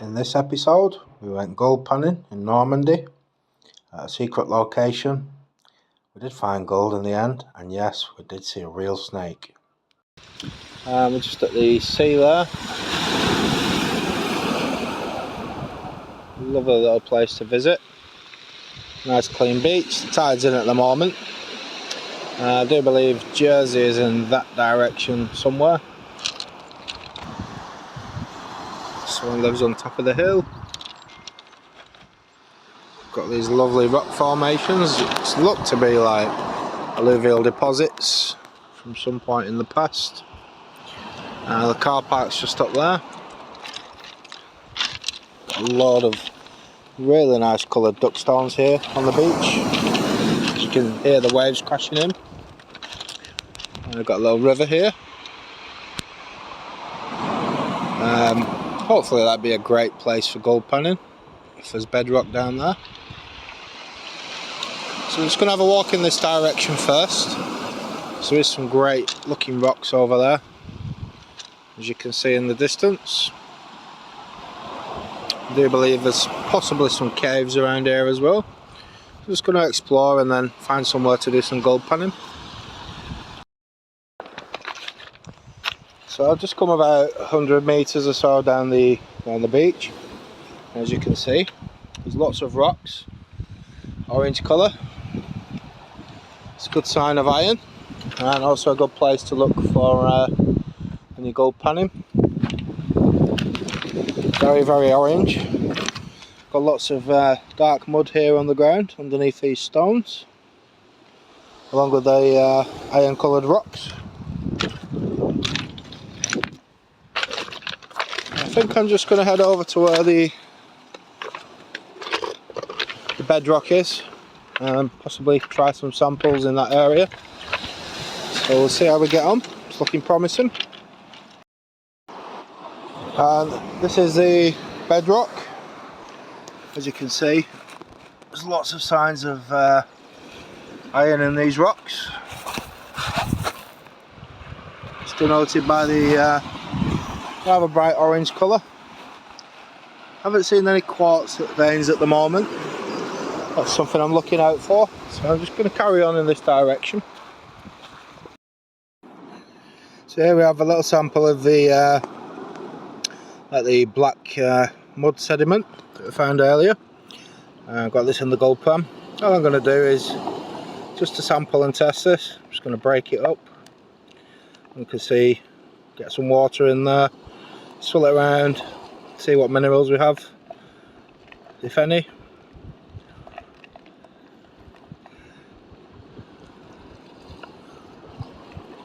In this episode, we went gold panning in Normandy at a secret location. We did find gold in the end, and yes, we did see a real snake. We're just at the sea there. Lovely little place to visit. Nice clean beach. The tide's in at the moment. I do believe Jersey is in that direction somewhere. Someone lives on top of the hill. Got these lovely rock formations. It's looked to be like alluvial deposits from some point in the past. The car park's just up there. Got a lot of really nice coloured duckstones here on the beach. You can hear the waves crashing in. I've got a little river here. Hopefully that'd be a great place for gold panning if there's bedrock down there. So we're just going to have a walk in this direction first. So there's some great looking rocks over there, as you can see in the distance. I do believe there's possibly some caves around here as well. I'm just going to explore and then find somewhere to do some gold panning. So I've just come about 100 metres or so down the beach. As you can see, there's lots of rocks, orange colour. It's a good sign of iron, and also a good place to look for any gold panning. Very, very orange. Got lots of dark mud here on the ground underneath these stones, along with the iron coloured rocks. I think I'm just going to head over to where the bedrock is and possibly try some samples in that area. So we'll see how we get on. It's looking promising. And this is the bedrock. As you can see, there's lots of signs of iron in these rocks. It's denoted by the rather bright orange colour. Haven't seen any quartz veins at the moment. That's something I'm looking out for. So I'm just going to carry on in this direction. So here we have a little sample of the black mud sediment that we found earlier. I've got this in the gold pan. All I'm going to do is just to sample and test this. I'm just going to break it up. You can see, get some water in there, swirl it around, see what minerals we have, if any.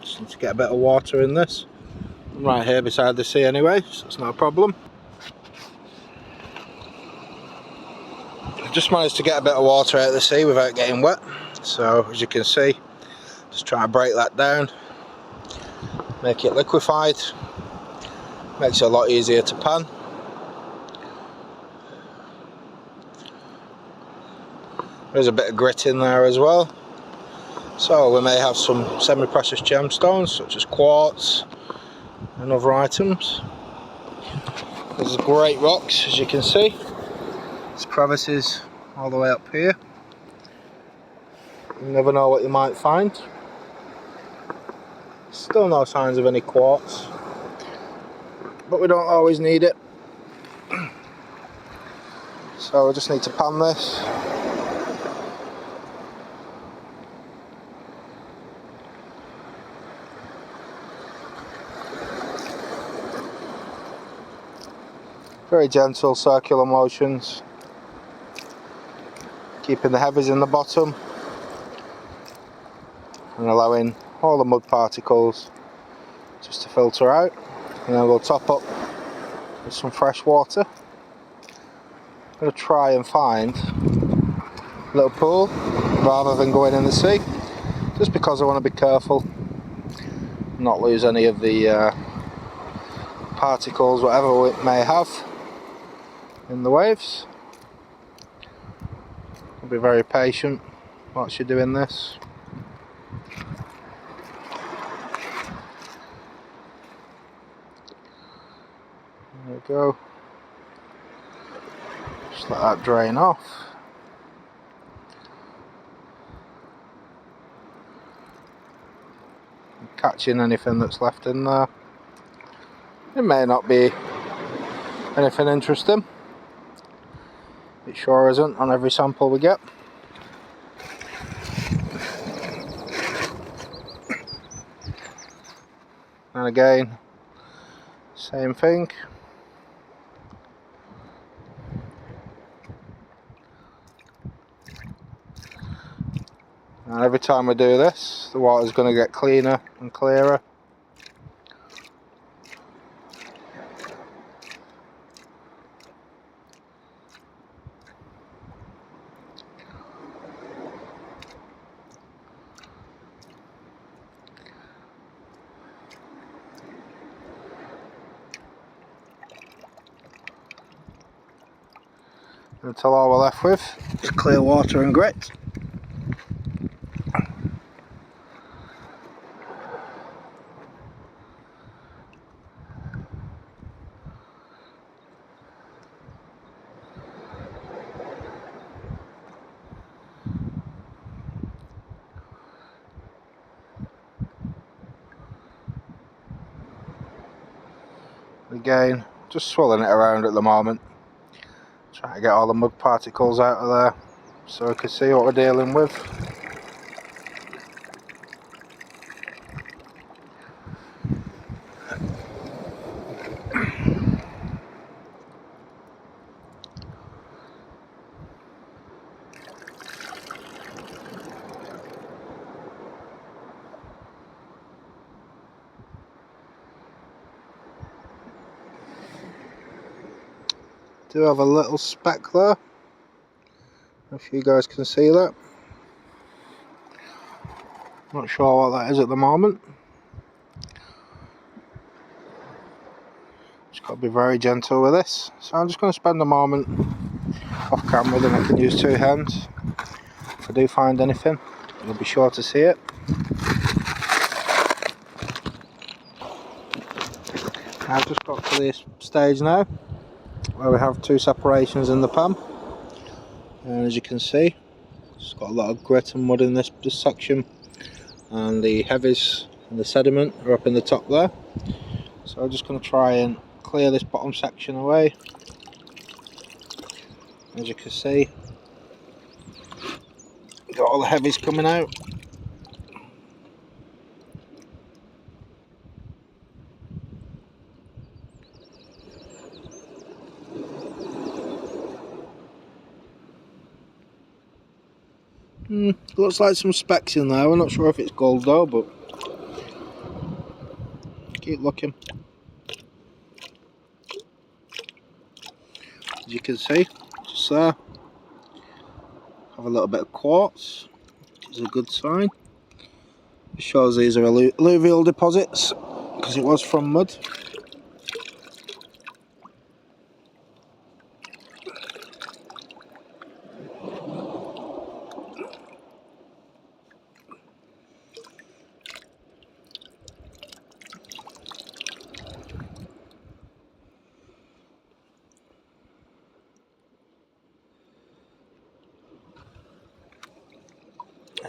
Just need to get a bit of water in this. I'm right here beside the sea anyway, so it's not a problem. I've just managed to get a bit of water out of the sea without getting wet. So as you can see, just trying to break that down, make it liquefied. Makes it a lot easier to pan. There's a bit of grit in there as well. So we may have some semi-precious gemstones such as quartz and other items. There's great rocks, as you can see. There's crevices all the way up here. You never know what you might find. Still no signs of any quartz, but we don't always need it. So we just need to pan this. Very gentle circular motions, keeping the heavies in the bottom and allowing all the mud particles just to filter out. And then we'll top up with some fresh water. I'm going to try and find a little pool rather than going in the sea, just because I want to be careful, not lose any of the particles, whatever it may have in the waves. I'll be very patient whilst you're doing this. There we go. Just let that drain off. Catching anything that's left in there. It may not be anything interesting. It sure isn't on every sample we get. And again, same thing. And every time we do this, the water's going to get cleaner and clearer. Until all we're left with is clear water and grit. Again, just swirling it around at the moment. Trying to get all the mud particles out of there so we can see what we're dealing with. Do have a little speck there, if you guys can see that. Not sure what that is at the moment. Just got to be very gentle with this. So I'm just going to spend a moment off camera, then I can use two hands. If I do find anything, you'll be sure to see it. I've just got to this stage now where we have two separations in the pan, and as you can see, it's got a lot of grit and mud in this section, and the heavies and the sediment are up in the top there. So I'm just going to try and clear this bottom section away. As you can see, got all the heavies coming out. Looks like some specks in there. We're not sure if it's gold though, but keep looking. As you can see, just there, have a little bit of quartz, which is a good sign. It shows these are alluvial deposits because it was from mud.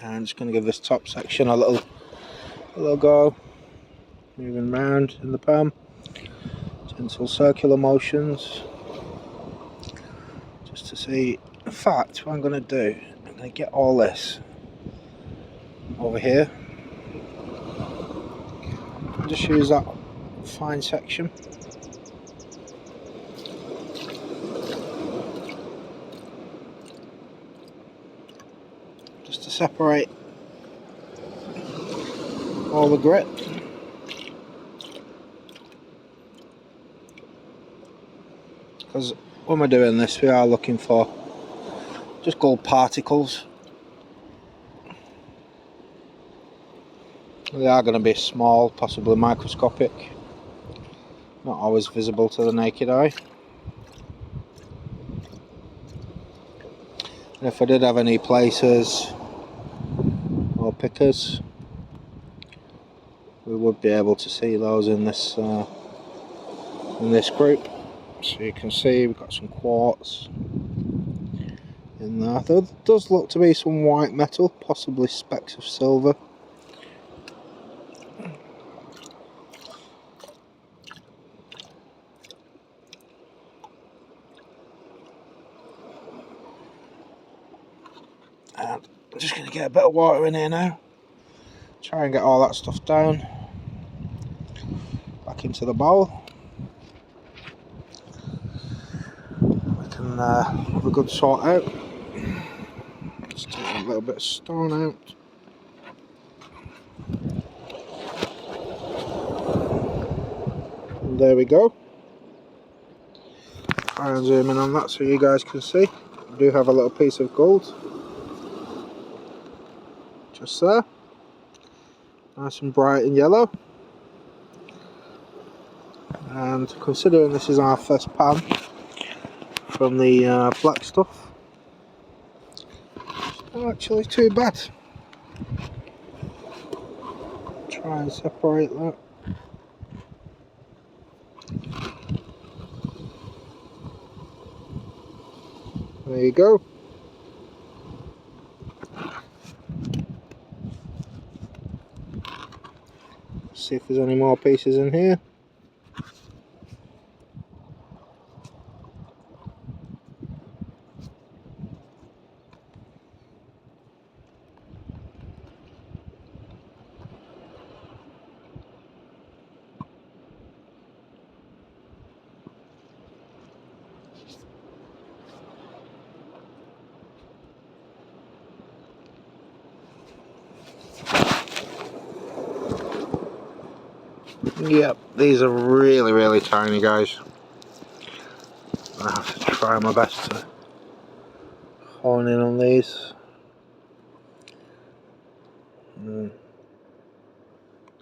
And I'm just going to give this top section a little go, moving round in the pan, gentle circular motions, just to see. In fact, what I'm going to do, I'm going to get all this over here, and just use that fine section. Just to separate all the grit. Because when we're doing this, we are looking for just gold particles. They are going to be small, possibly microscopic, not always visible to the naked eye. And if I did have any placers or pickers, we would be able to see those in this group. So you can see we've got some quartz, in there. There does look to be some white metal, possibly specks of silver. And I'm just going to get a bit of water in here now. Try and get all that stuff down. Back into the bowl. We can have a good sort out. Just take a little bit of stone out. And there we go. Try and zoom in on that so you guys can see. We do have a little piece of gold. Just there. Nice and bright and yellow. And considering this is our first pan from the black stuff, it's not actually too bad. Try and separate that. There you go. See if there's any more pieces in here. Yep, these are really tiny, guys. I have to try my best to hone in on these. Don't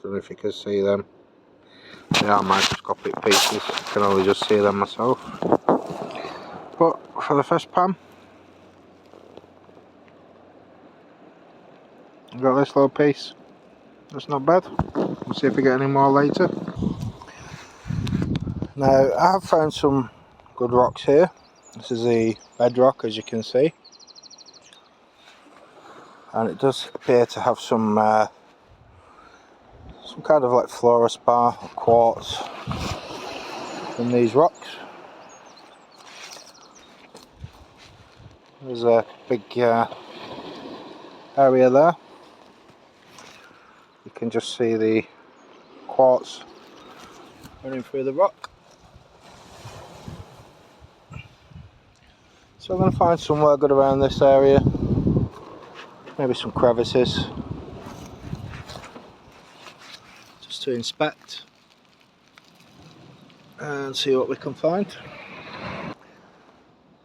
know if you can see them. They are microscopic pieces. I can only just see them myself. But for the first pan, I've got this little piece. That's not bad. We'll see if we get any more later. Now, I have found some good rocks here. This is the bedrock, as you can see. And it does appear to have some kind of like fluorspar or quartz in these rocks. There's a big area there. You can just see the quartz running through the rock. So I'm going to find somewhere good around this area. Maybe some crevices. Just to inspect and see what we can find.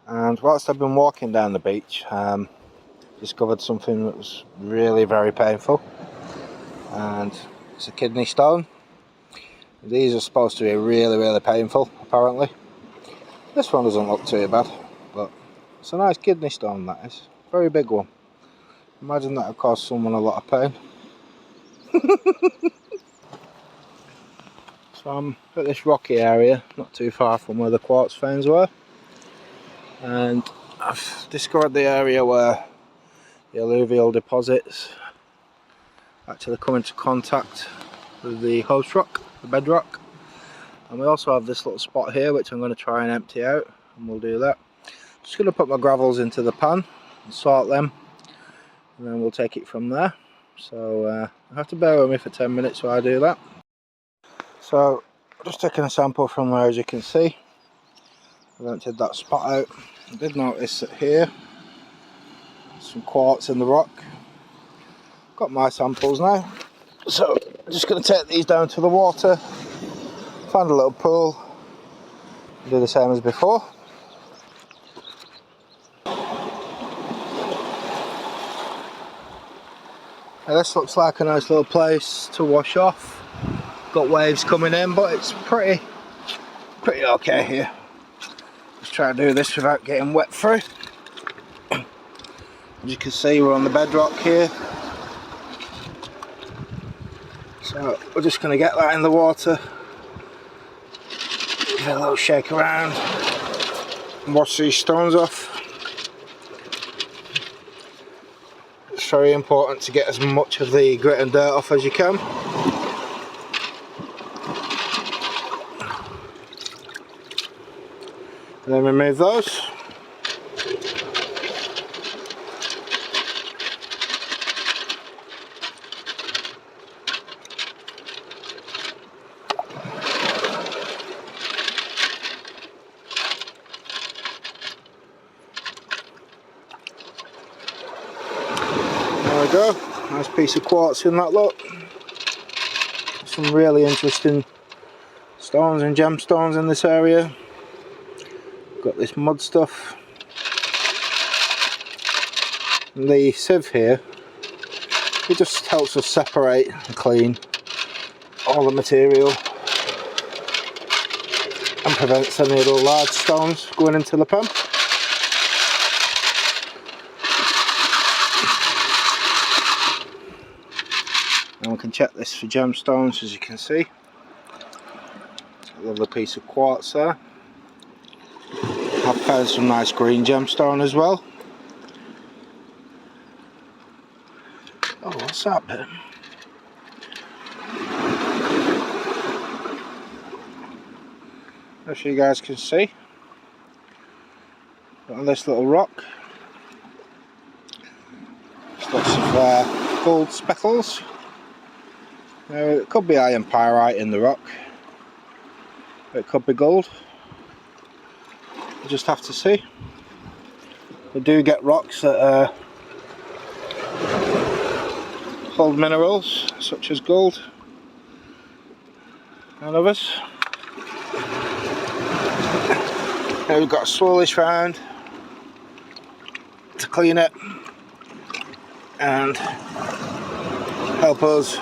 And whilst I've been walking down the beach, discovered something that was really very painful. And it's a kidney stone. These are supposed to be really painful, apparently. This one doesn't look too bad, but it's a nice kidney stone, that is. Very big one. Imagine that would cause someone a lot of pain. So I'm at this rocky area, not too far from where the quartz veins were. And I've discovered the area where the alluvial deposits actually come into contact with the host rock, the bedrock. And we also have this little spot here which I'm going to try and empty out, and we'll do that. Just going to put my gravels into the pan and sort them, and then we'll take it from there. So I have to bear with me for 10 minutes while I do that. So just taking a sample from there, as you can see. I've emptied that spot out. I did notice that here some quartz in the rock. Got my samples now, so I'm just going to take these down to the water, find a little pool, do the same as before. Now this looks like a nice little place to wash off. Got waves coming in, but it's pretty okay here. Let's try to do this without getting wet through. As you can see, we're on the bedrock here. So we're just going to get that in the water, give it a little shake around and wash these stones off. very important to get as much of the grit and dirt off as you can. And then remove those. There we go, nice piece of quartz in that lot. Some really interesting stones and gemstones in this area. Got this mud stuff. And the sieve here, it just helps us separate and clean all the material and prevents any of the large stones going into the pan. And we can check this for gemstones, as you can see. A lovely piece of quartz there. I've found some nice green gemstone as well. Oh, what's that bit? As you guys can see, on this little rock, there's lots of gold speckles. Now, it could be iron pyrite in the rock, it could be gold. You just have to see. We do get rocks that hold minerals such as gold and others. Now we've got to swirl this round to clean it and help us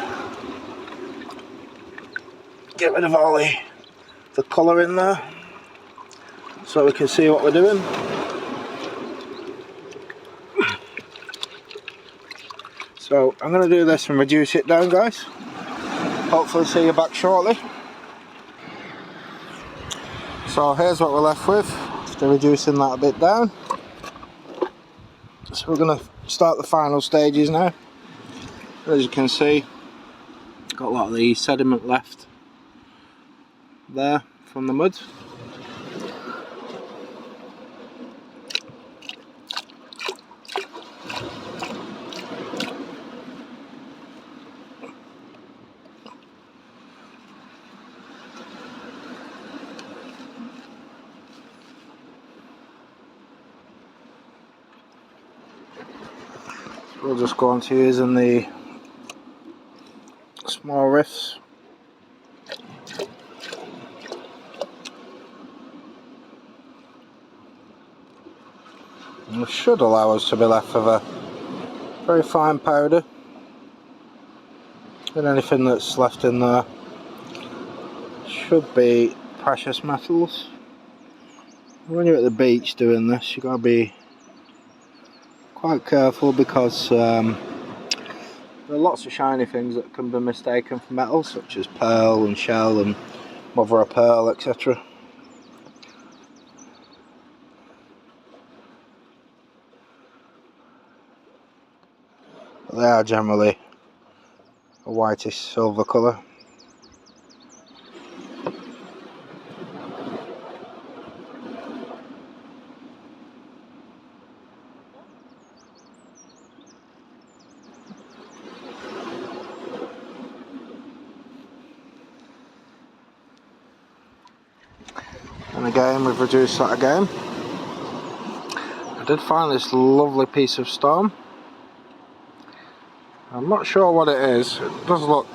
get rid of all the colour in there, so we can see what we're doing. So I'm going to do this and reduce it down, guys. Hopefully see you back shortly. So here's what we're left with after reducing that a bit down. So we're going to start the final stages now. As you can see, got a lot of the sediment left there from the mud. We'll just go on to using the small riffs. And it should allow us to be left with a very fine powder, and anything that's left in there should be precious metals. When you're at the beach doing this, you've got to be quite careful, because there are lots of shiny things that can be mistaken for metal, such as pearl and shell and mother of pearl, etc. They are generally a whitish silver colour. And again, we've reduced that again. I did find this lovely piece of stone. I'm not sure what it is. It does look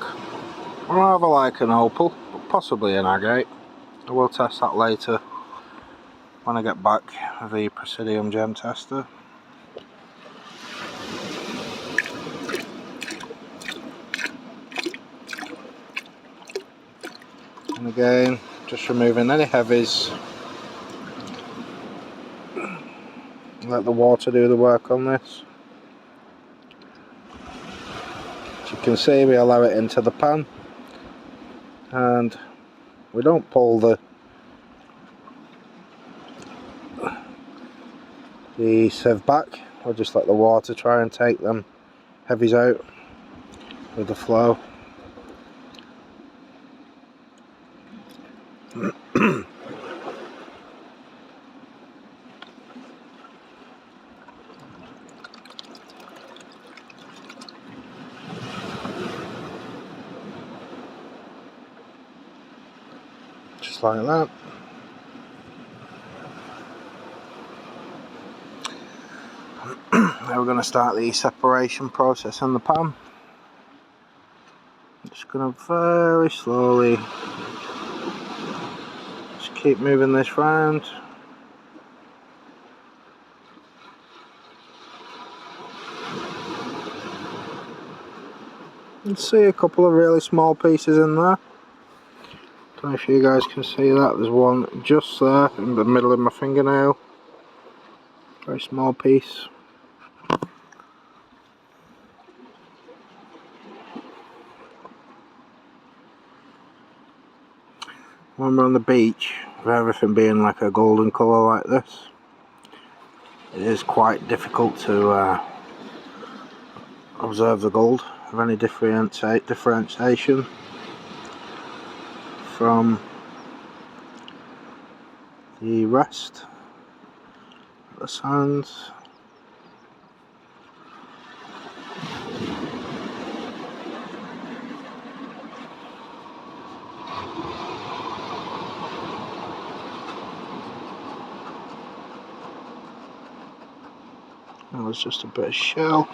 rather like an opal, but possibly an agate. I will test that later when I get back with the Presidium gem tester. And again, just removing any heavies. Let the water do the work on this. As you can see, we allow it into the pan, and we don't pull the sieve back. We'll just let the water try and take them heavies out with the flow. Just like that. Now we're going to start the separation process in the pan. I'm just going to very slowly just keep moving this round. You can see a couple of really small pieces in there. Don't know if you guys can see that. There's one just there in the middle of my fingernail. Very small piece. When we're on the beach, with everything being like a golden colour like this, it is quite difficult to observe the gold of any differentiation from the rest of the sands. That was just a bit of shell.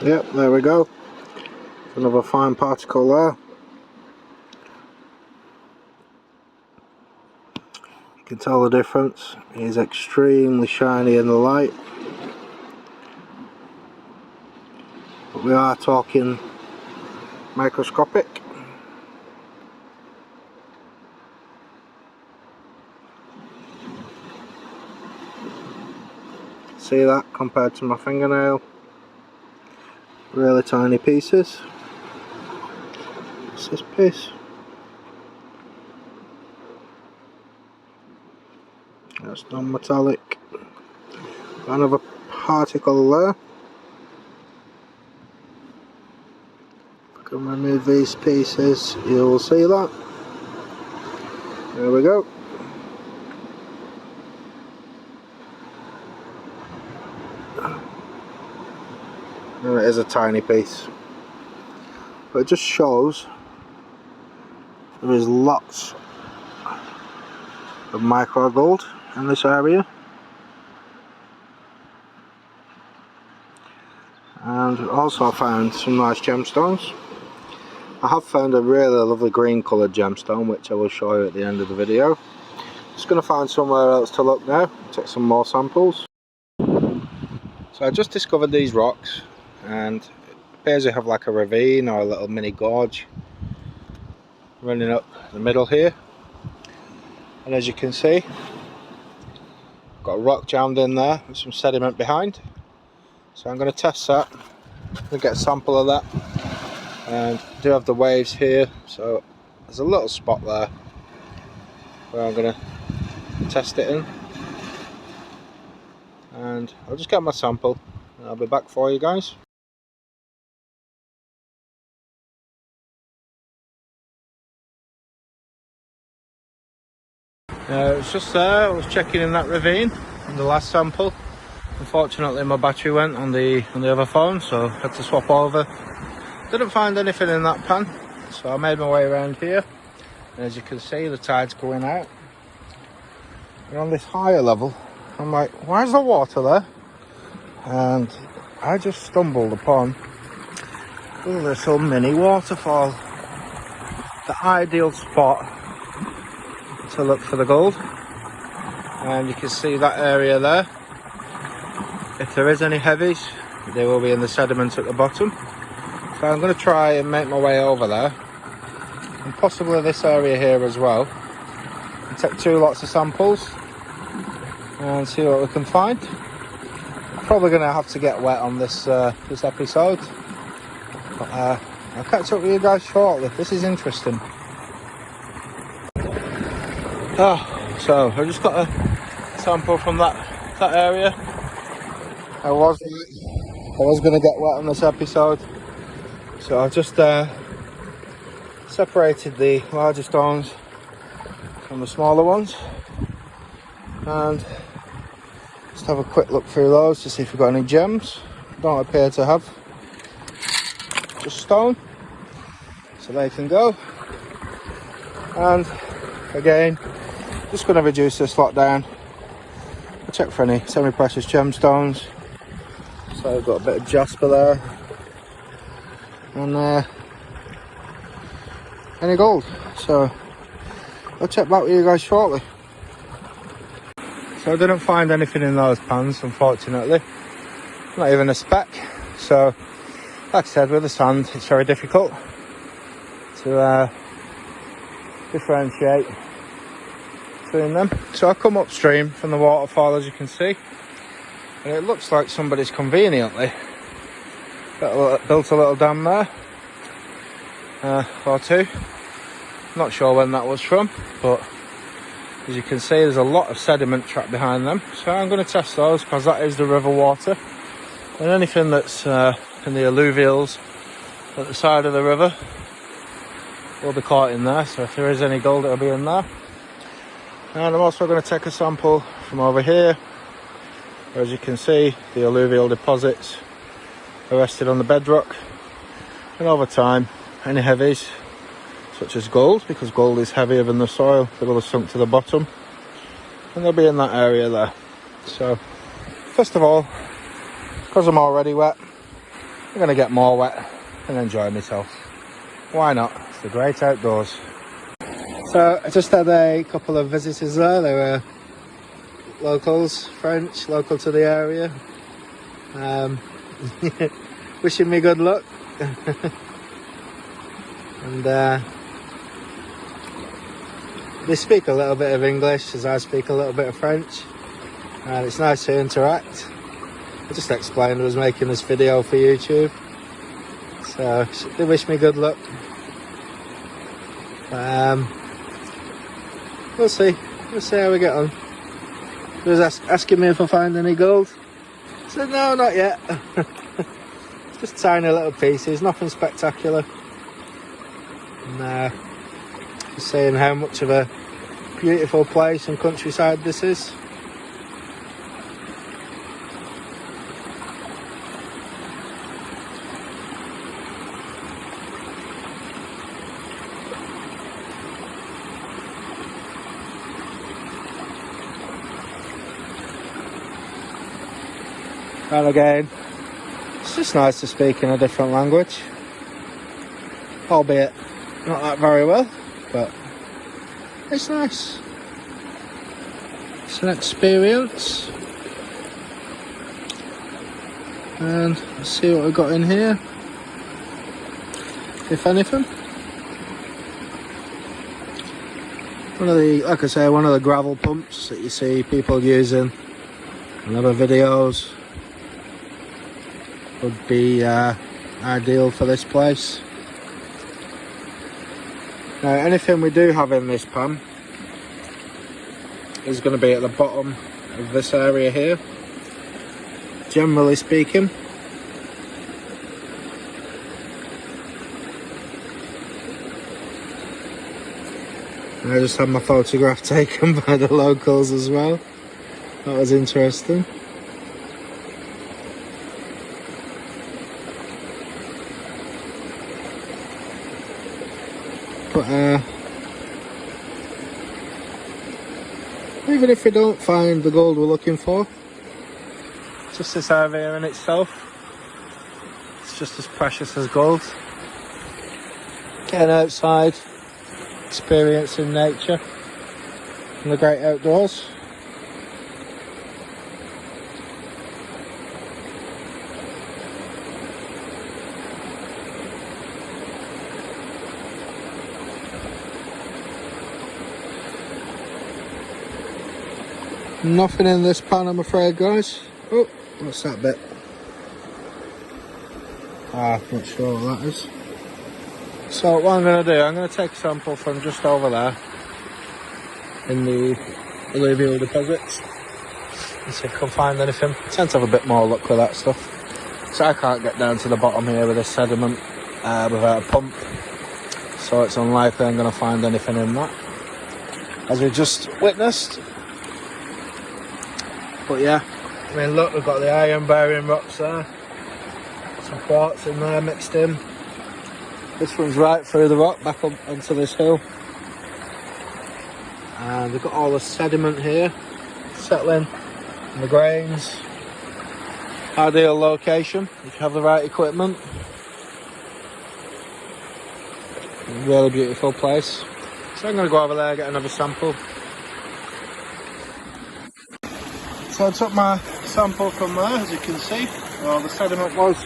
Yep, there we go. Another fine particle there. You can tell the difference. It is extremely shiny in the light. But we are talking microscopic. See that compared to my fingernail? Really tiny pieces. What's this piece? That's non-metallic. Another particle there. If I can remove these pieces, you'll see that. There we go. And it is a tiny piece, but it just shows there is lots of micro gold in this area. And also I found some nice gemstones. I have found a really lovely green coloured gemstone, which I will show you at the end of the video. Just going to find somewhere else to look now, take some more samples. So I just discovered these rocks, and it appears they have like a ravine or a little mini gorge running up the middle here. And as you can see, got a rock jammed in there with some sediment behind. So I'm going to test that. I'm going to get a sample of that. And I do have the waves here, so there's a little spot there where I'm going to test it in. And I'll just get my sample and I'll be back for you guys. It's just there, I was checking in that ravine on the last sample. Unfortunately my battery went on the other phone, so I had to swap over. Didn't find anything in that pan, so I made my way around here. And as you can see, the tide's going out. And on this higher level, I'm like, why is the water there? And I just stumbled upon a little mini waterfall. The ideal spot to look for the gold. And you can see that area there. If there is any heavies, they will be in the sediment at the bottom. So I'm going to try and make my way over there, and possibly this area here as well, and take 2 lots of samples and see what we can find. Probably going to have to get wet on this this episode, but I'll catch up with you guys shortly. This is interesting. So I just got a sample from that area. I was going to get wet on this episode, so I've just separated the larger stones from the smaller ones, and just have a quick look through those to see if we've got any gems. Don't appear to have, just stone, so they can go. And again, just going to reduce this lot down. I'll check for any semi-precious gemstones. So I've got a bit of jasper there, and any gold. So I'll check back with you guys shortly. So I didn't find anything in those pans, unfortunately. Not even a speck. So like I said, with the sand, it's very difficult to differentiate between them. So I come upstream from the waterfall, as you can see, and it looks like somebody's conveniently built a little dam there, or two. Not sure when that was from, but as you can see, there's a lot of sediment trapped behind them. So I'm going to test those, because that is the river water, and anything that's in the alluvials at the side of the river will be caught in there. So if there is any gold, it'll be in there. And I'm also going to take a sample from over here, where, as you can see, the alluvial deposits are rested on the bedrock, and over time any heavies such as gold, because gold is heavier than the soil, they will have sunk to the bottom, and they'll be in that area there. So first of all, because I'm already wet, I'm going to get more wet and enjoy myself. Why not? It's the great outdoors. So I just had a couple of visitors there. They were locals, French, local to the area, wishing me good luck. And they speak a little bit of English, as I speak a little bit of French, and it's nice to interact. I just explained I was making this video for YouTube, so they wish me good luck. We'll see how we get on. He was asking me if I find any gold. I said no, not yet. Just tiny little pieces, nothing spectacular. And just saying how much of a beautiful place and countryside this is. And again, it's just nice to speak in a different language, albeit not that very well, but it's nice. It's an experience. And let's see what we've got in here, if anything. Like I say, one of the gravel pumps that you see people using in other videos would be ideal for this place. Now, anything we do have in this pan is going to be at the bottom of this area here, generally speaking. I just had my photograph taken by the locals as well. That was interesting. But even if we don't find the gold we're looking for, just this area in itself, it's just as precious as gold. Getting outside, experiencing nature and the great outdoors. Nothing in this pan, I'm afraid, guys. Oh, what's that bit? I'm not sure what that is. So what I'm going to do, I'm going to take a sample from just over there in the alluvial deposits and see if I can find anything. I tend to have a bit more luck with that stuff. So I can't get down to the bottom here with this sediment without a pump. So it's unlikely I'm going to find anything in that, as we just witnessed. But yeah, I mean, look, we've got the iron bearing rocks there, some quartz in there mixed in. This one's right through the rock back up onto this hill, and we've got all the sediment here settling in the grains. Ideal location if you have the right equipment. Really beautiful place. So I'm going to go over there and get another sample. So I took my sample from there, as you can see. Well, the sediment was,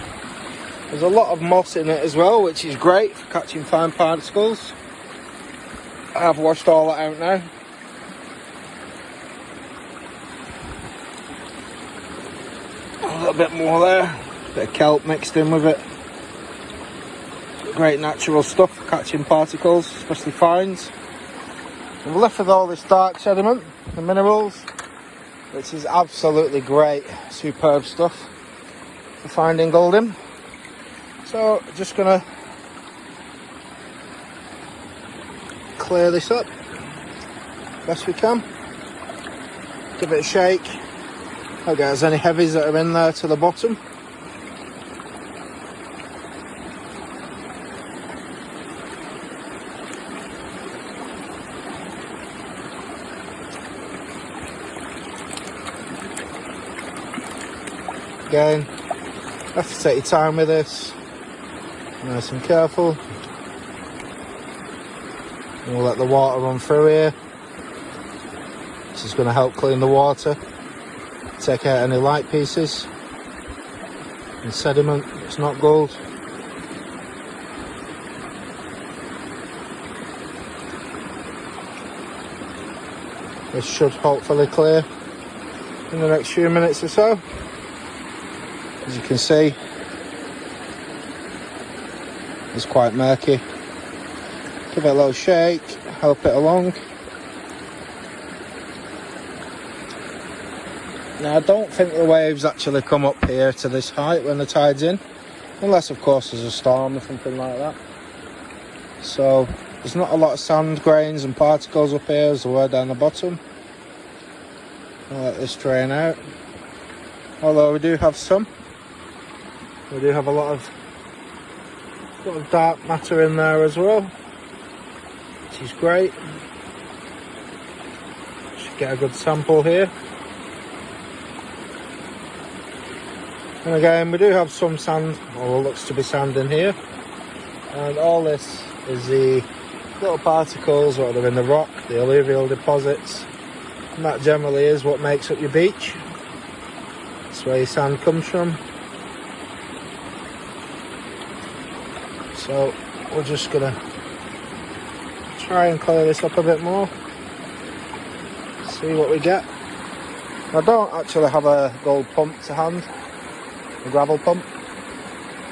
there's a lot of moss in it as well, which is great for catching fine particles. I've washed all that out now. A little bit more there, bit of kelp mixed in with it. Great natural stuff for catching particles, especially fines. And we're left with all this dark sediment, the minerals, which is absolutely great, superb stuff for finding gold in. So just gonna clear this up best we can, give it a shake. Okay, there's any heavies that are in there to the bottom. Again, have to take your time with this, nice and careful. And we'll let the water run through here. This is going to help clean the water, take out any light pieces and sediment. It's not gold. This should hopefully clear in the next few minutes or so. As you can see, it's quite murky. Give it a little shake, help it along. Now I don't think the waves actually come up here to this height when the tide's in, unless of course there's a storm or something like that. So there's not a lot of sand grains and particles up here as there were down the bottom. I'll let this drain out. Although we do have some. We do have a lot of dark matter in there as well, which is great. Should get a good sample here. And again, we do have some sand, or what looks to be sand in here. And all this is the little particles that are in the rock, the alluvial deposits. And that generally is what makes up your beach. That's where your sand comes from. So we're just gonna try and clear this up a bit more, see what we get. I don't actually have a gold pump to hand, a gravel pump.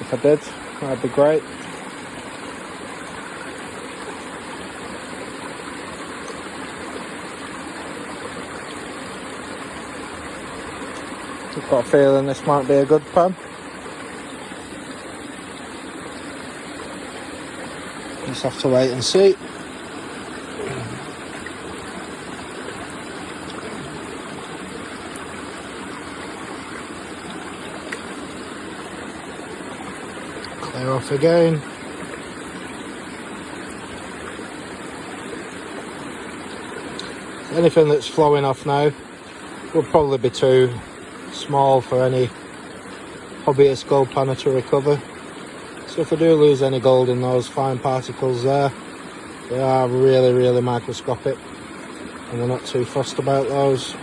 If I did, that'd be great. I've got a feeling this might be a good pan. Just have to wait and see. Clear off again. Anything that's flowing off now will probably be too small for any hobbyist gold panner to recover. So if I do lose any gold in those fine particles there, they are really microscopic, and we're not too fussed about those.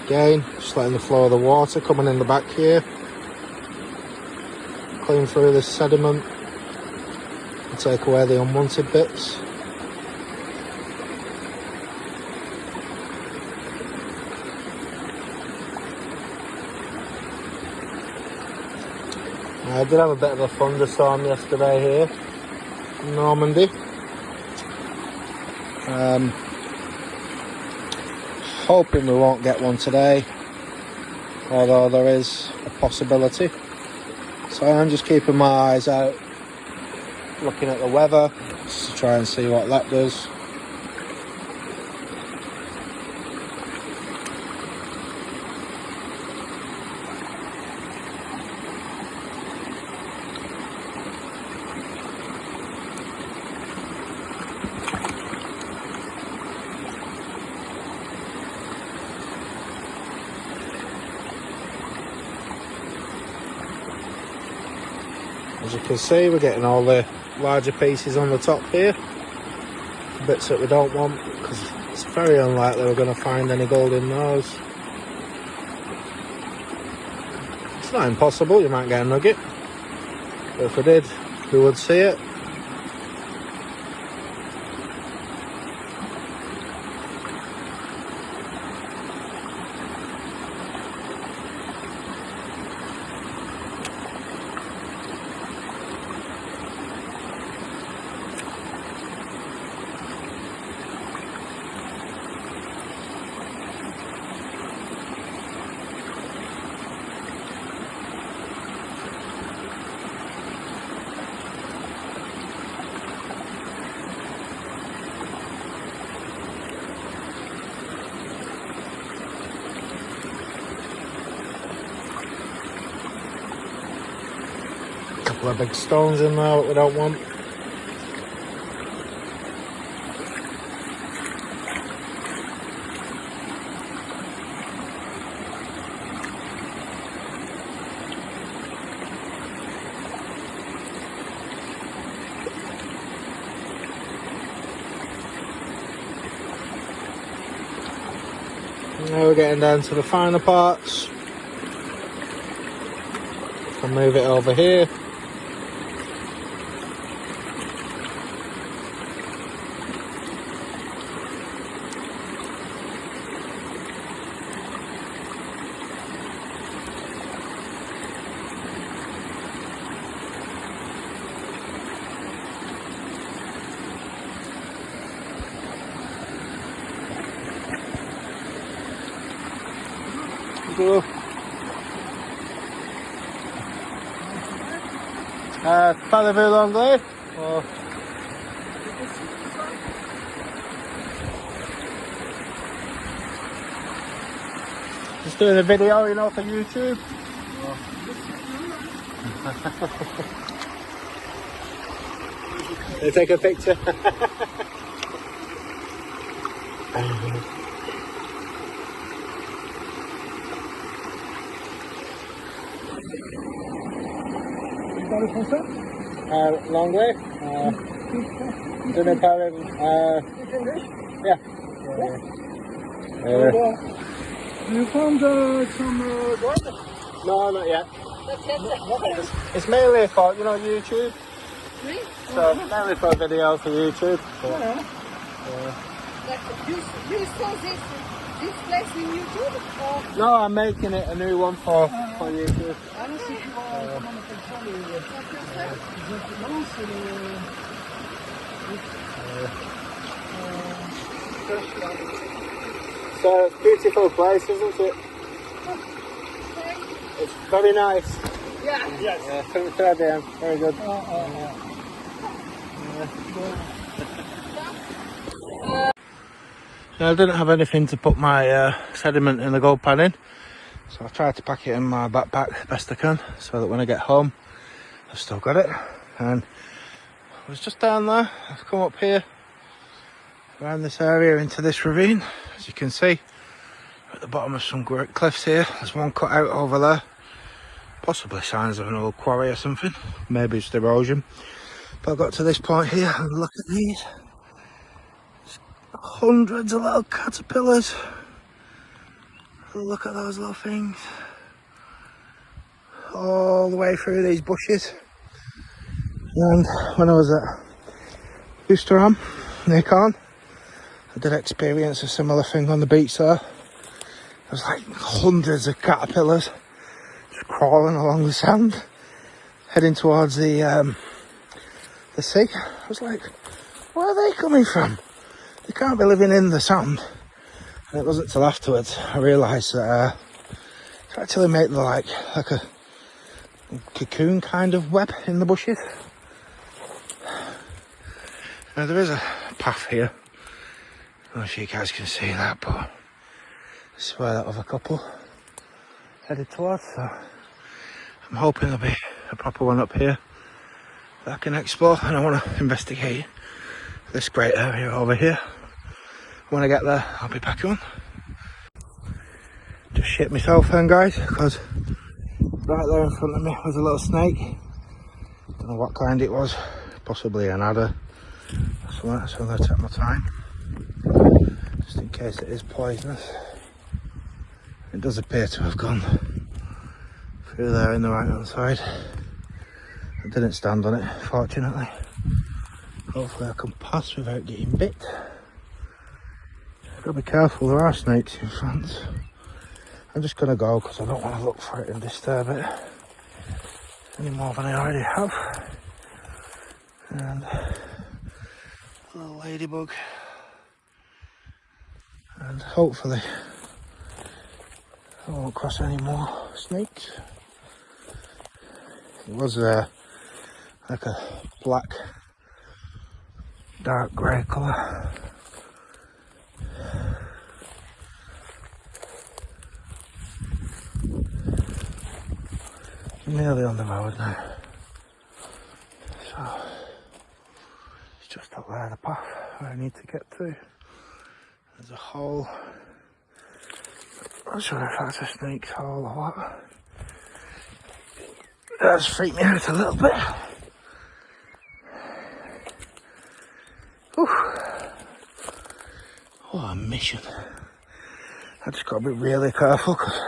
Again, just letting the flow of the water coming in the back here clean through this sediment and take away the unwanted bits. I did have a bit of a thunderstorm yesterday here in Normandy. Hoping we won't get one today, although there is a possibility. So I'm just keeping my eyes out, looking at the weather, just to try and see what that does. As you can see, we're getting all the larger pieces on the top here, bits that we don't want, because it's very unlikely we're going to find any gold in those. It's not impossible, you might get a nugget, but if we did, we would see it. Couple of big stones in there that we don't want. Now we're getting down to the finer parts. I'll move it over here. Go. Parlez-vous l'anglais? Or... Just doing a video, you know, for YouTube. They take a picture. L'anglais? Je ne parle... yeah. You found some gold? No, not yet. It's mainly for, you know, YouTube. Really? So, mainly for a video for YouTube. But, You saw this place in YouTube? Or? no, I'm making it a new one for YouTube. I don't see So, it's a beautiful place, isn't it? It's very nice. Yeah. Yes. Yeah, very good. So I didn't have anything to put my sediment in the gold pan in, so I tried to pack it in my backpack best I can, so that when I get home I've still got it. And I was just down there, I've come up here around this area into this ravine. As you can see, we're at the bottom of some great cliffs here. There's one cut out over there, possibly signs of an old quarry or something, maybe it's erosion. But I got to this point here and look at these. Hundreds of little caterpillars. Look at those little things. All the way through these bushes. And when I was at Ouistreham, near Caen, I did experience a similar thing on the beach there. There was like hundreds of caterpillars just crawling along the sand. heading towards the sea. I was like, where are they coming from? They can't be living in the sand. And it wasn't till afterwards I realised that it actually made like a cocoon kind of web in the bushes. Now there is a path here. I don't know if you guys can see that, but this is where that other couple headed towards. So I'm hoping there'll be a proper one up here that I can explore, and I want to investigate this great area over here. When I get there, I'll be back on. Just shit myself then, guys, because right there in front of me was a little snake. Don't know what kind it was, possibly an adder or something, so I'm going to take my time just in case it is poisonous. It does appear to have gone through there in the right hand side. I didn't stand on it, fortunately. Hopefully I can pass without getting bit. Gotta be careful, there are snakes in France. I'm just gonna go because I don't want to look for it and disturb it any more than I already have. And a little ladybug. And hopefully I won't cross any more snakes. It was like a black, dark grey colour. I'm nearly on the road now. So it's just up there, the path where I need to get to. There's a hole. I'm not sure if that's a snake's hole or what. That's freaked me out a little bit. Whew. What a mission. I just got to be really careful because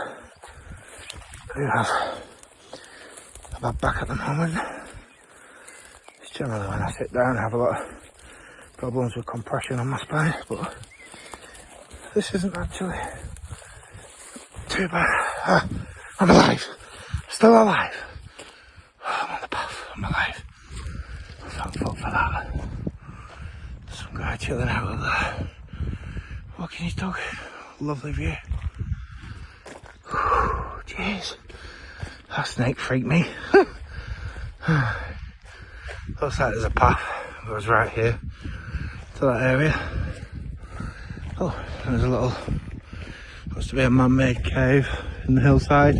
I do have a bad back at the moment. It's generally when I sit down I have a lot of problems with compression on my spine, but this isn't actually too bad. Ah, I'm alive. Still alive. I'm on the path. I'm alive. Thank fuck for that. Some guy chilling out of there, walking his dog. Lovely view. Jeez, that snake freaked me. Looks like there's a path that goes right here to that area. Oh, there's a little, must be a man-made cave in the hillside.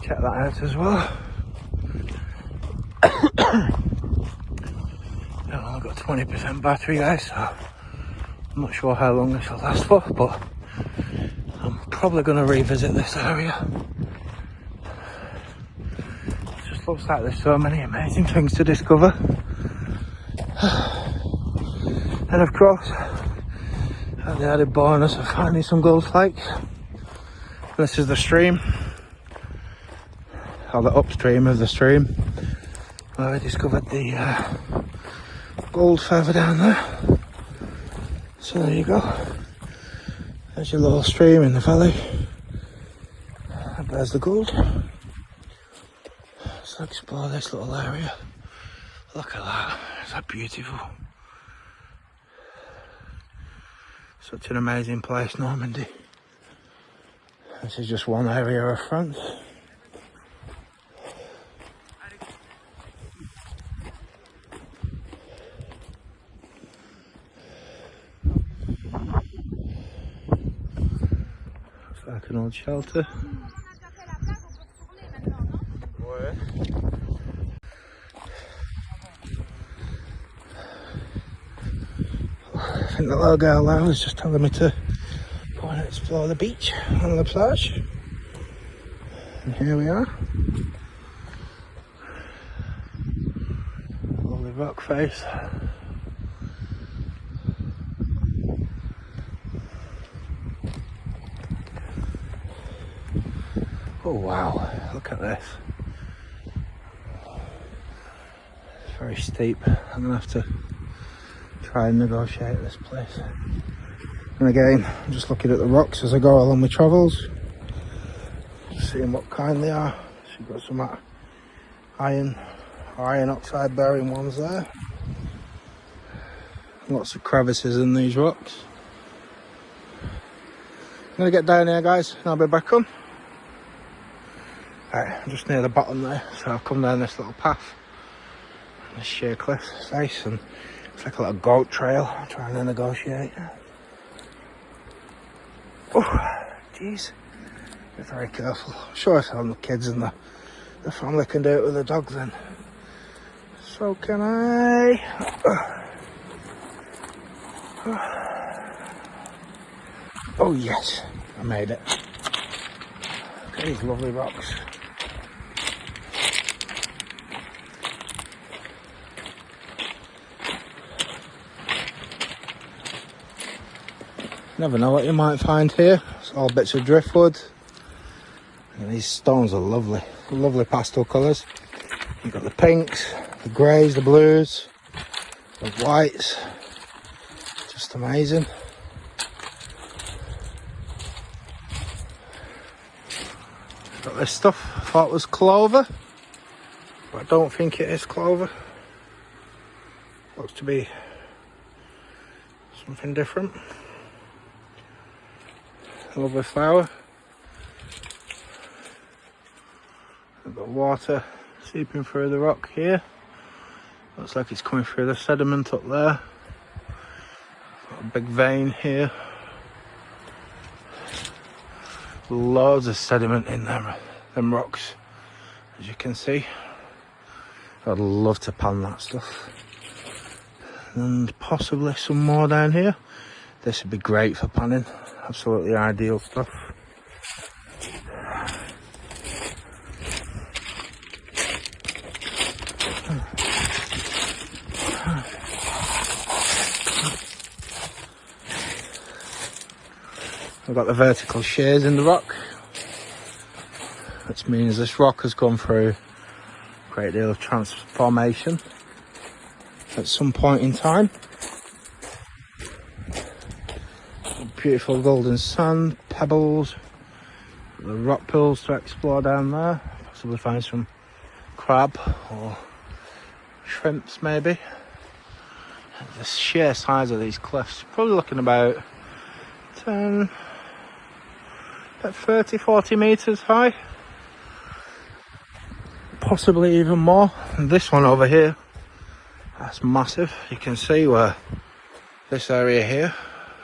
Check that out as well. I've only got 20% battery, guys, so I'm not sure how long this will last for, but I'm probably going to revisit this area. It just looks like there's so many amazing things to discover. And of course, the added bonus of finding some gold flakes. This is the stream, or the upstream of the stream, where I discovered the gold further down there. So there you go. There's your little stream in the valley. And there's the gold. Let's explore this little area. Look at that. Is that beautiful? Such an amazing place, Normandy. This is just one area of France. Looks like an old shelter. I think the little girl there was just telling me to go and explore the beach on the plage. And here we are. Lovely rock face. Oh wow, look at this. It's very steep. I'm going to have to try and negotiate this place. And again, I'm just looking at the rocks as I go along my travels, just seeing what kind they are. So you've got some iron oxide bearing ones there. Lots of crevices in these rocks. I'm gonna get down here, guys, and I'll be back on. Right, I'm just near the bottom there, so I've come down this little path, this sheer cliff face, and it's like a little goat trail. I'm trying to negotiate. Oh, jeez. Be very careful. I'm sure if the kids and the family can do it with the dog, then so can I. Oh yes, I made it. Look at these lovely rocks. Never know what you might find here. It's all bits of driftwood. And these stones are lovely, lovely pastel colours. You've got the pinks, the greys, the blues, the whites. Just amazing. Got this stuff I thought was clover, but I don't think it is clover. Looks to be something different. Lovely flower. I've got water seeping through the rock here. Looks like it's coming through the sediment up there. Got a big vein here. Loads of sediment in them rocks, as you can see. I'd love to pan that stuff. And possibly some more down here. This would be great for panning. Absolutely ideal stuff. I've got the vertical shears in the rock, which means this rock has gone through a great deal of transformation at some point in time. Beautiful golden sand, pebbles, the rock pools to explore down there, possibly find some crab or shrimps maybe. The sheer size of these cliffs, probably looking about 30-40 metres high, possibly even more. And this one over here, that's massive. You can see where this area here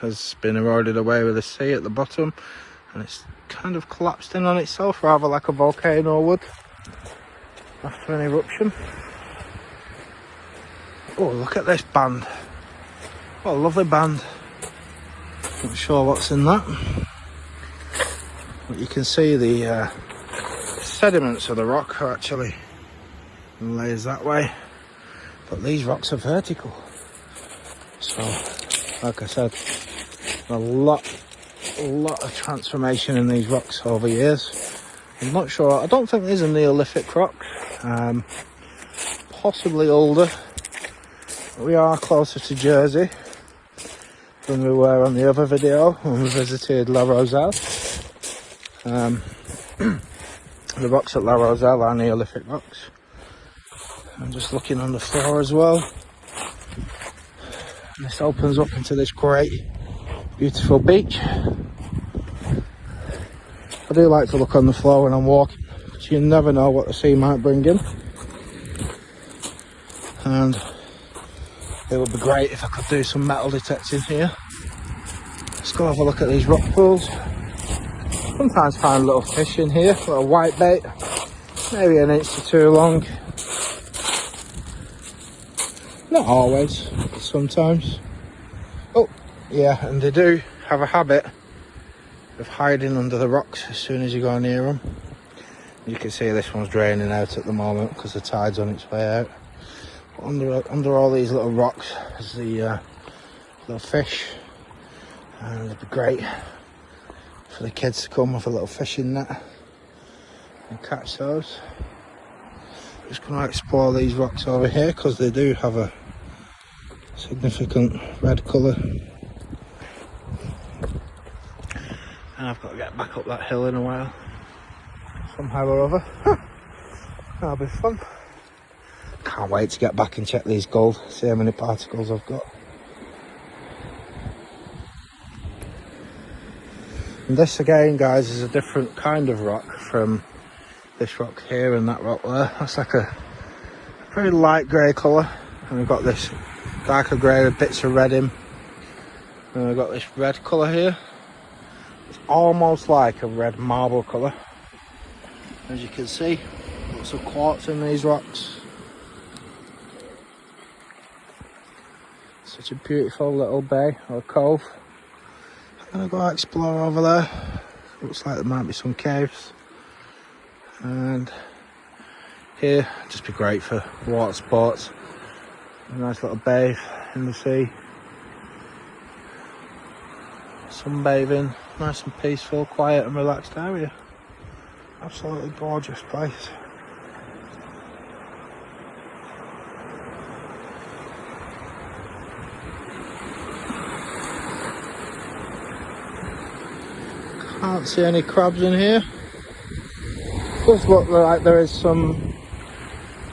has been eroded away with the sea at the bottom, and it's kind of collapsed in on itself, rather like a volcano would after an eruption. Oh, look at this band. What a lovely band. Not sure what's in that, but you can see the sediments of the rock are actually lays that way, but these rocks are vertical. So, like I said, a lot of transformation in these rocks over years. I'm not sure. I don't think these are Neolithic rocks. Possibly older. We are closer to Jersey than we were on the other video when we visited La Roselle. The rocks at La Roselle are Neolithic rocks. I'm just looking on the floor as well. This opens up into this great, beautiful beach. I do like to look on the floor when I'm walking, because you never know what the sea might bring in. And it would be great if I could do some metal detecting here. Let's go have a look at these rock pools. Sometimes find little fish in here, little whitebait, maybe an inch or two long. Not always, but sometimes. Oh, yeah, and they do have a habit of hiding under the rocks as soon as you go near them. You can see this one's draining out at the moment because the tide's on its way out. Under all these little rocks is the little fish, and it'd be great for the kids to come with a little fishing net and catch those. I'm just going to explore these rocks over here because they do have a significant red colour. And I've got to get back up that hill in a while, somehow or other. That'll be fun. Can't wait to get back and check these gold, see how many particles I've got. And this again, guys, is a different kind of rock from this rock here and that rock there. That's like a very light grey colour, and we've got this darker grey with bits of red in. And we've got this red colour here. It's almost like a red marble colour. As you can see, lots of quartz in these rocks. Such a beautiful little bay or cove. I'm gonna go explore over there. Looks like there might be some caves. And here, just be great for water sports. A nice little bathe in the sea. Sunbathing, nice and peaceful, quiet and relaxed area. Absolutely gorgeous place. Can't see any crabs in here. Does look like there is some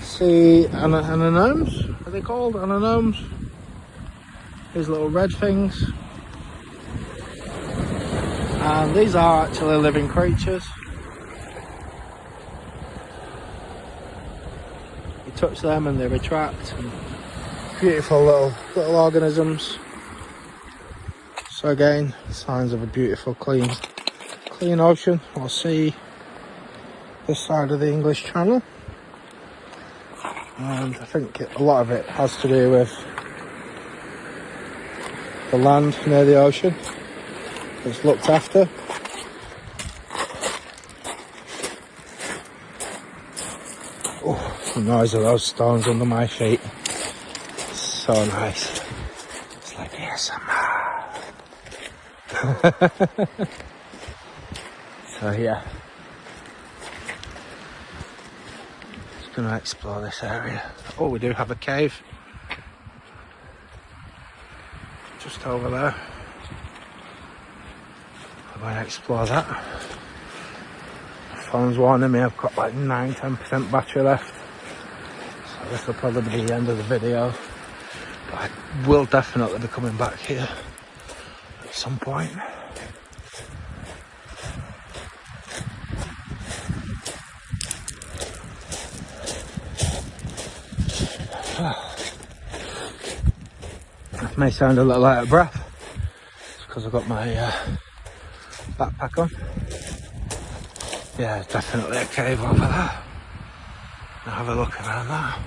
sea anemones. Are they called anemones? These little red things. And these are actually living creatures. You touch them and they retract. And beautiful little organisms. So again, signs of a beautiful clean ocean or sea this side of the English Channel. And I think a lot of it has to do with the land near the ocean. It's looked after. Oh, the noise of those stones under my feet. So nice. It's like ASMR. So yeah. Just gonna explore this area. Oh, we do have a cave. Just over there. I'm going to explore that. My phone's warning me I've got like 9-10% battery left. So this will probably be the end of the video. But I will definitely be coming back here at some point. That may sound a little out of breath. It's because I've got my backpack on. Yeah, there's definitely a cave over there. I'll have a look around that.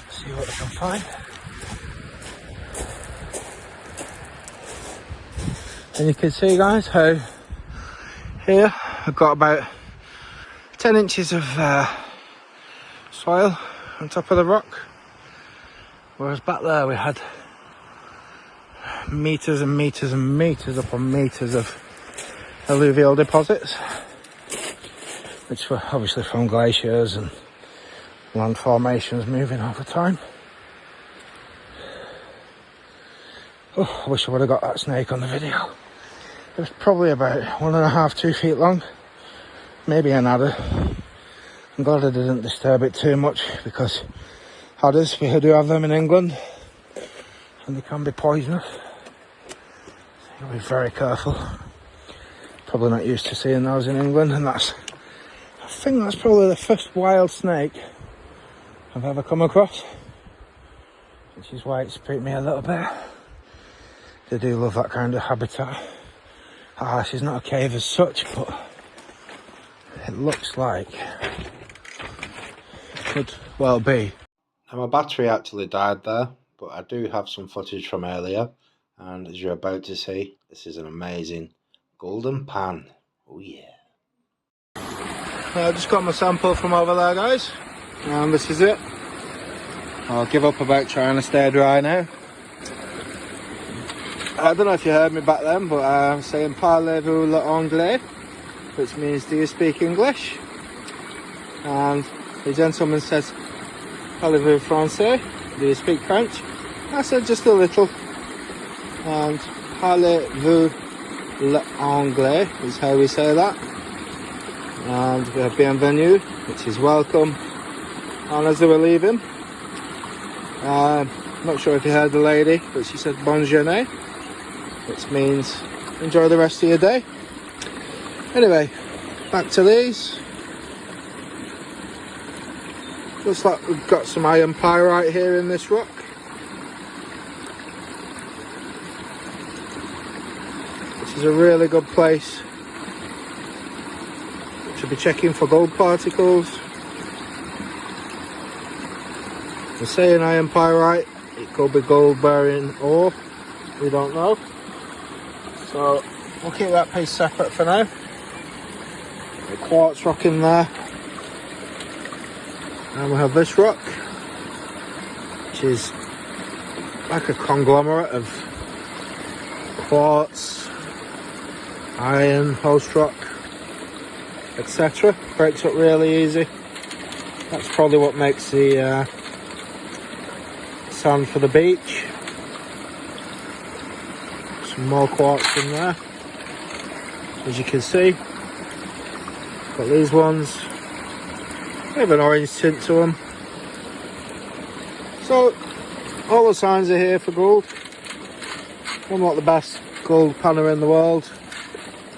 See what I can find. And you can see, guys, how here I've got about 10 inches of soil on top of the rock. Whereas back there we had meters and meters and meters upon meters of alluvial deposits, which were obviously from glaciers and land formations moving over time. Oh, I wish I would have got that snake on the video. It was probably about 1.5–2 feet long, maybe an adder. I'm glad I didn't disturb it too much, because adders, we do have them in England, and they can be poisonous. So you'll be very careful. Probably not used to seeing those in England, and I think that's probably the first wild snake I've ever come across, which is why it spooked me a little bit. They do love that kind of habitat. This is not a cave as such, but it looks like it could well be. Now my battery actually died there, but I do have some footage from earlier, and as you're about to see, this is an amazing golden pan. Oh yeah. I just got my sample from over there, guys, and this is it. I'll give up about trying to stay dry now. I don't know if you heard me back then, but I'm saying parlez-vous l'anglais, which means do you speak English? And the gentleman says, parlez-vous français? Do you speak French? I said just a little. And parlez-vous l'anglais is how we say that. And we have bienvenue, which is welcome. And as they were leaving, Not sure if you heard the lady, but she said bonne journée, which means enjoy the rest of your day. Anyway, back to these. Looks like we've got some iron pyrite here in this rock. This is a really good place to be checking for gold particles. We're saying iron pyrite, it could be gold bearing ore, we don't know. So we'll keep that piece separate for now. The quartz rock in there. And we have this rock, which is like a conglomerate of quartz, iron, host rock, etc. Breaks up really easy. That's probably what makes the sand for the beach. Some more quartz in there, as you can see. Got these ones. They have an orange tint to them. So all the signs are here for gold. I'm not the best gold panner in the world.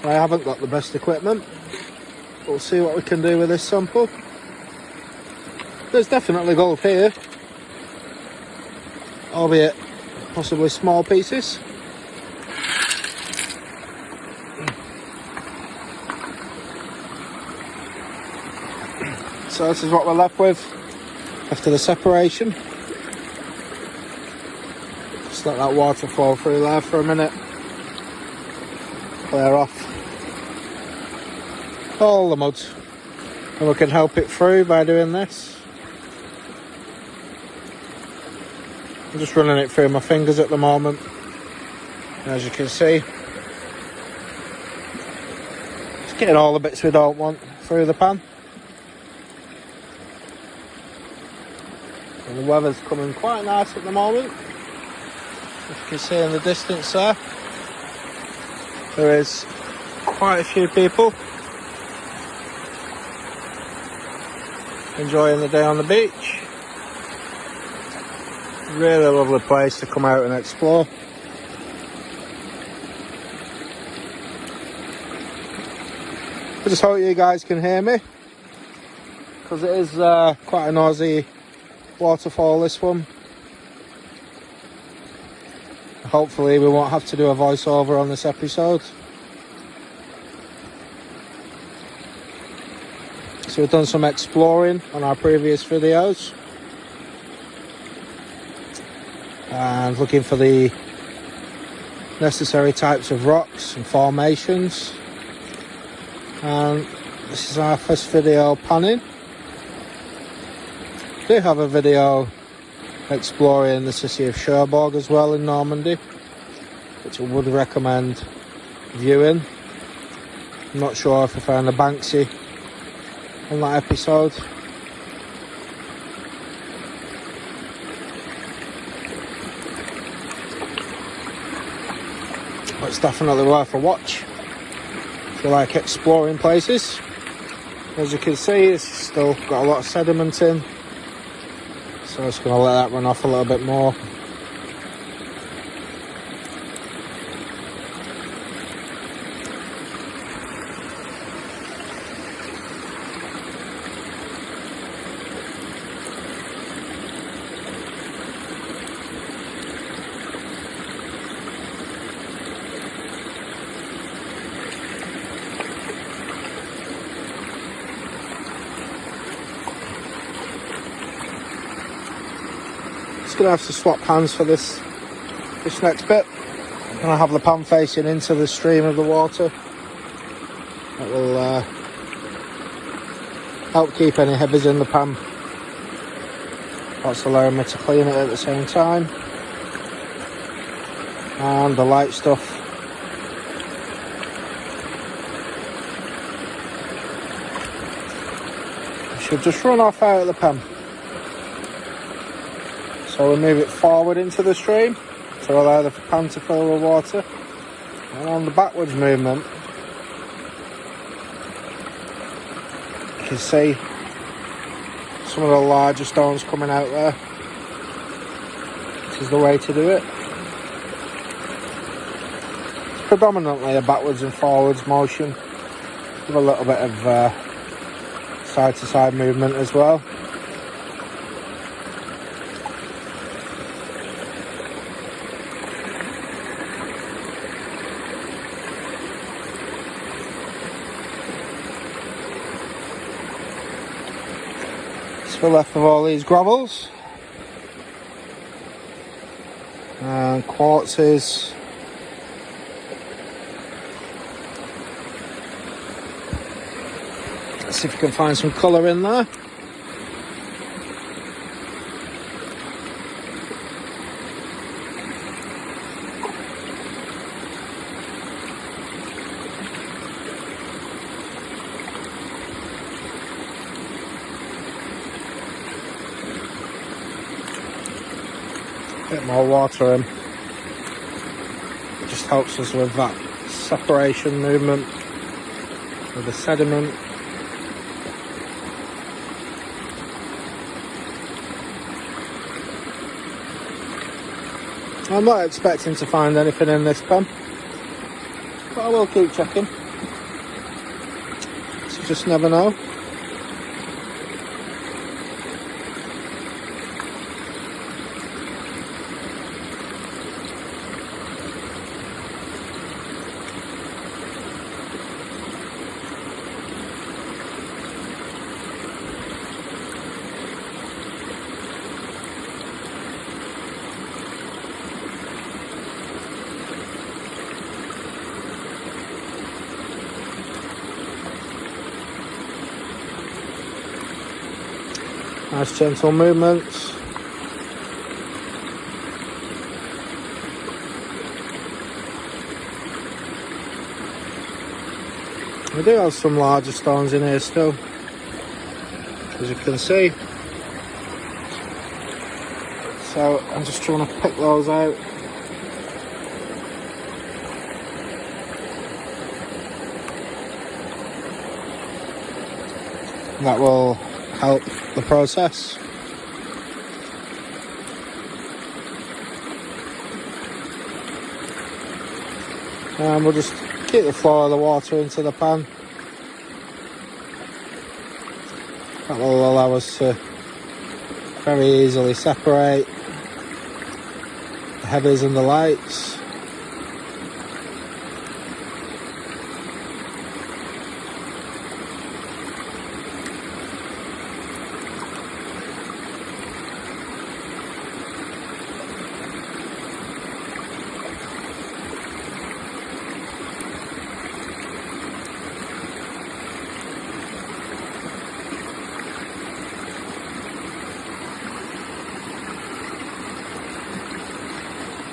I haven't got the best equipment. We'll see what we can do with this sample. There's definitely gold here, albeit possibly small pieces. So this is what we're left with after the separation. Just let that water flow through there for a minute. Clear off all the mud. And we can help it through by doing this. I'm just running it through my fingers at the moment. As you can see, just getting all the bits we don't want through the pan. And the weather's coming quite nice at the moment. As you can see in the distance there is quite a few people enjoying the day on the beach. Really lovely place to come out and explore. I just hope you guys can hear me, because it is quite a noisy waterfall, this one. Hopefully we won't have to do a voiceover on this episode. So we've done some exploring on our previous videos and looking for the necessary types of rocks and formations, and this is our first video panning. I do have a video exploring the city of Cherbourg as well in Normandy, which I would recommend viewing. I'm not sure if I found a Banksy on that episode. But it's definitely worth a watch if you like exploring places. As you can see, it's still got a lot of sediment in. So I'm just going to let that run off a little bit more. Gonna have to swap hands for this next bit. I'm gonna have the pan facing into the stream of the water. That will help keep any heavies in the pan. That's allowing me to clean it at the same time. And the light stuff should just run off out of the pan. So we move it forward into the stream to allow the pan to fill with water. And on the backwards movement, you can see some of the larger stones coming out there. which is the way to do it. It's predominantly a backwards and forwards motion with a little bit of side to side movement as well. The left of all these gravels and quartzes. Let's see if we can find some colour in there. Bit more water in. It just helps us with that separation movement with the sediment. I'm not expecting to find anything in this pen, but I will keep checking. So just never know. Nice gentle movements. We do have some larger stones in here still, as you can see. So I'm just trying to pick those out. That will help the process. And we'll just keep the flow of the water into the pan. That will allow us to very easily separate the heavies and the lights.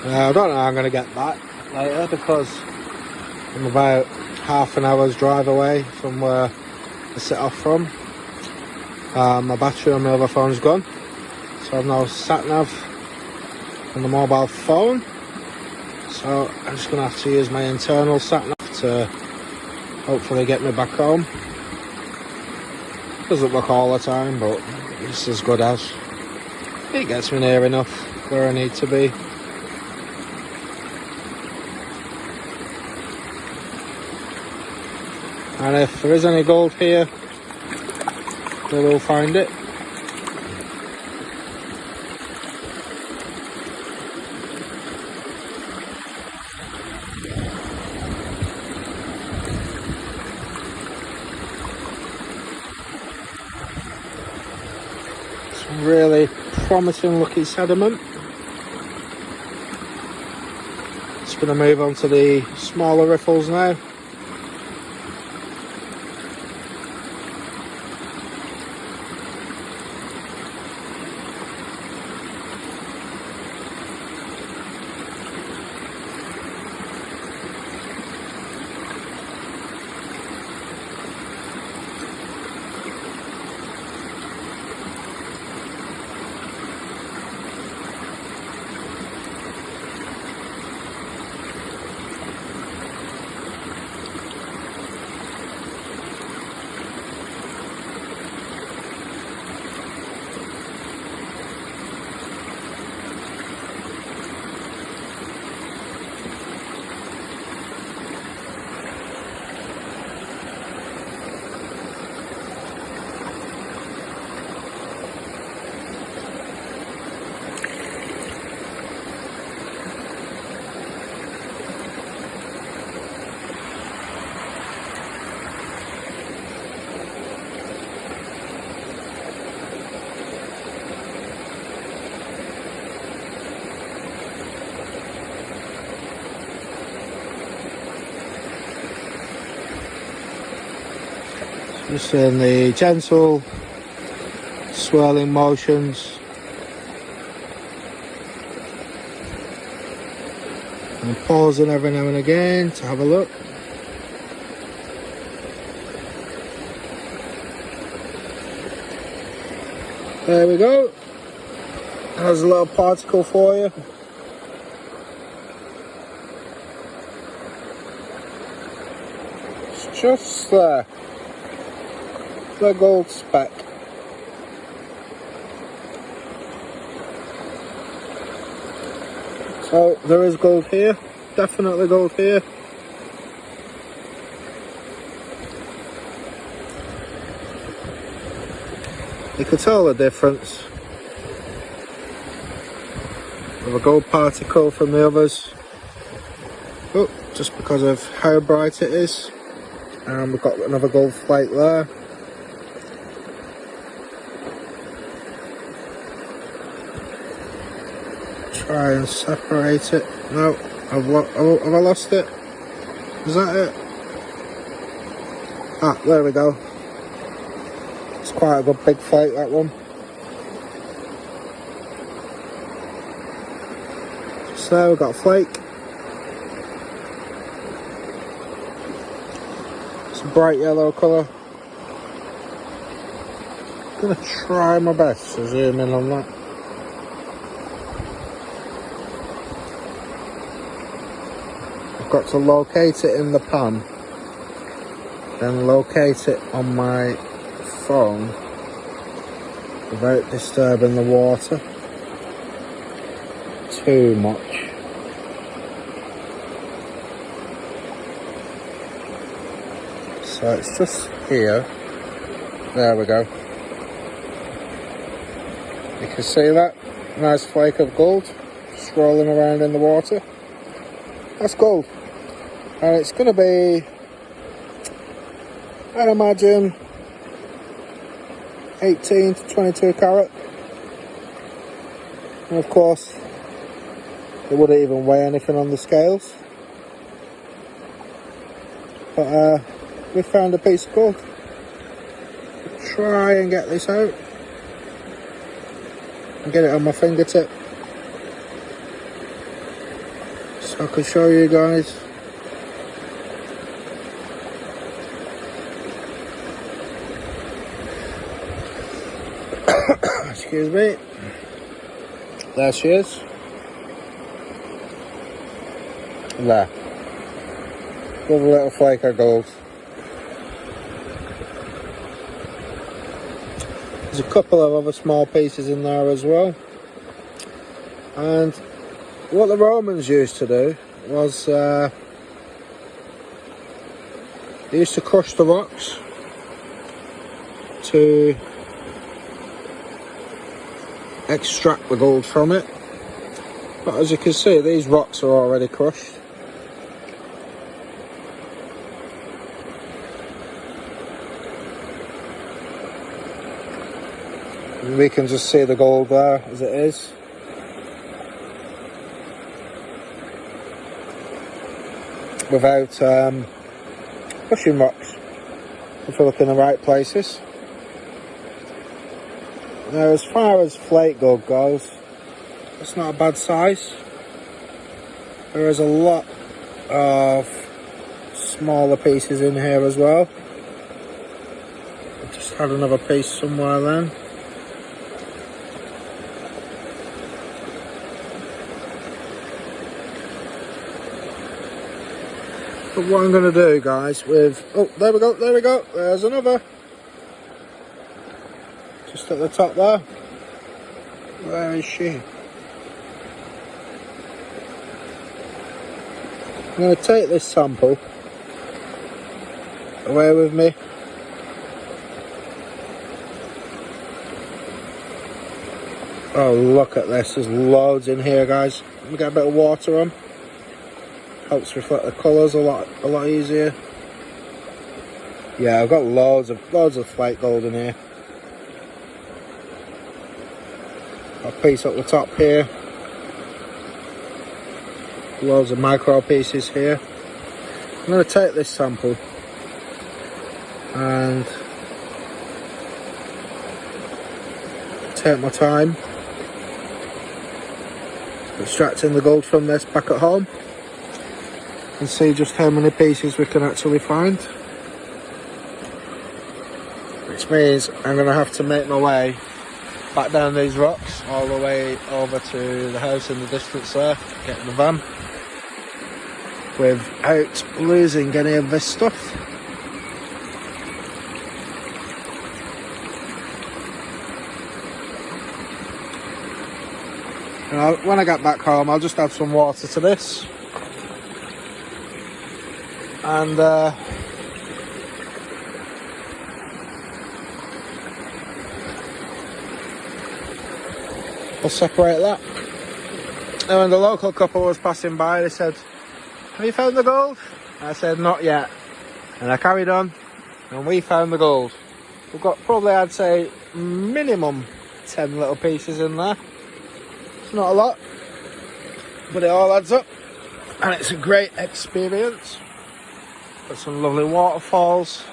I don't know how I'm going to get back later because I'm about half an hour's drive away from where I set off from. My battery on my other phone's gone, so I've now sat nav on the mobile phone. So I'm just going to have to use my internal sat nav to hopefully get me back home. Doesn't work all the time, but it's as good as. It gets me near enough where I need to be. And if there is any gold here, we will find it. Some really promising looking sediment. Just going to move on to the smaller riffles now. Just in the gentle swirling motions. And pausing every now and again to have a look. There we go. There's a little particle for you. It's just there. The gold speck. So there is gold here. Definitely gold here. You can tell the difference of a gold particle from the others. Oh, just because of how bright it is. And we've got another gold flake there. Try and separate it. No, have I lost it? Is that it? Ah, there we go. It's quite a good big flake, that one. So we've got a flake. It's a bright yellow colour. I'm going to try my best to zoom in on that. I've got to locate it in the pan, then locate it on my phone without disturbing the water too much. So it's just here. There we go. You can see that nice flake of gold swirling around in the water. That's gold, and it's going to be, I'd imagine, 18 to 22 carat. And of course, it wouldn't even weigh anything on the scales. But we found a piece of gold. I'll try and get this out and get it on my fingertip, so I can show you guys. Excuse me. There she is. There. Good little flake of gold. There's a couple of other small pieces in there as well. And what the Romans used to do was they used to crush the rocks to extract the gold from it. But as you can see, these rocks are already crushed. And we can just see the gold there as it is. Without pushing rocks, if we look in the right places. Now, as far as flake gold goes, it's not a bad size. There is a lot of smaller pieces in here as well. I just had another piece somewhere then. But what I'm going to do, guys, with... Oh, there we go, there's another. Just at the top there. Where is she? I'm going to take this sample away with me. Oh, look at this, there's loads in here, guys. Let me get a bit of water on. Helps reflect the colours a lot easier. Yeah, I've got loads of flake gold in here. Got a piece up the top here. Loads of micro pieces here. I'm going to take this sample and take my time extracting the gold from this back at home and see just how many pieces we can actually find. Which means I'm going to have to make my way back down these rocks all the way over to the house in the distance there, get in the van, without losing any of this stuff. And when I get back home, I'll just add some water to this, and we'll separate that. And when the local couple was passing by, they said, "Have you found the gold?" I said, "Not yet." And I carried on, and we found the gold. We've got probably, I'd say, minimum 10 little pieces in there. It's not a lot, but it all adds up, and it's a great experience. Got some lovely waterfalls.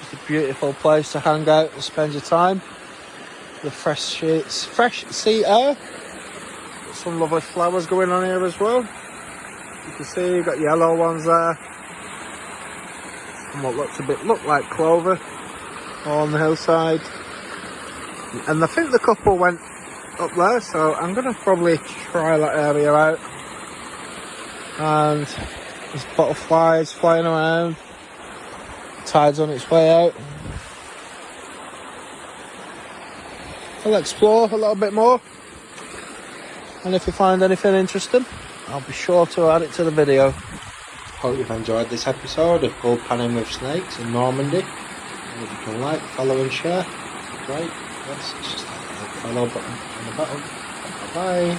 Just a beautiful place to hang out and spend your time. The fresh sea air. Got some lovely flowers going on here as well. You can see you've got yellow ones there, and what look like clover on the hillside. And I think the couple went up there, so I'm gonna probably try that area out. And there's butterflies flying around. Tide's on its way out. I'll explore a little bit more, and if you find anything interesting, I'll be sure to add it to the video. Hope you've enjoyed this episode of Gold Panning with Snakes in Normandy. And if you can like, follow and share, great. Yes, it's just that follow button on the bottom. Bye.